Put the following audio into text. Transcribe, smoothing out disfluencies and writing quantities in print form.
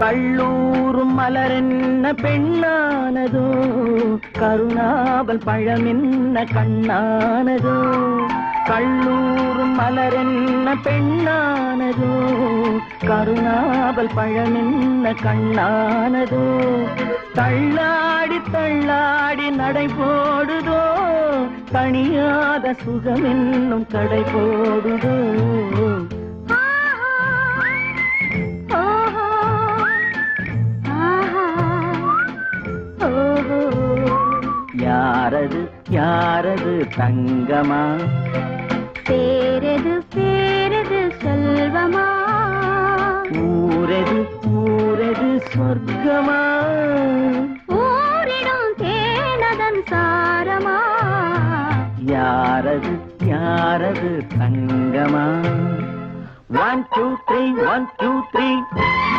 கள்ளூரும் மலரென்ன பெண்ணானதோ கருணாவல் பழமென்ன கண்ணானதோ கள்ளூரும் மலரென்ன பெண்ணானதோ கருணாவல் பழமென்ன கண்ணானதோ தள்ளாடி தள்ளாடி நடை போடுதோ தணியாத சுகமென்னும் கடை போடுதோ யாரது யாரது தங்கமா பேரது பேரது செல்வமா ஊரது ஊரது சொர்க்கமா ஊரிடும் தேனதன் சாரமா யாரது யாரது தங்கமா 1 2 3 1 2 3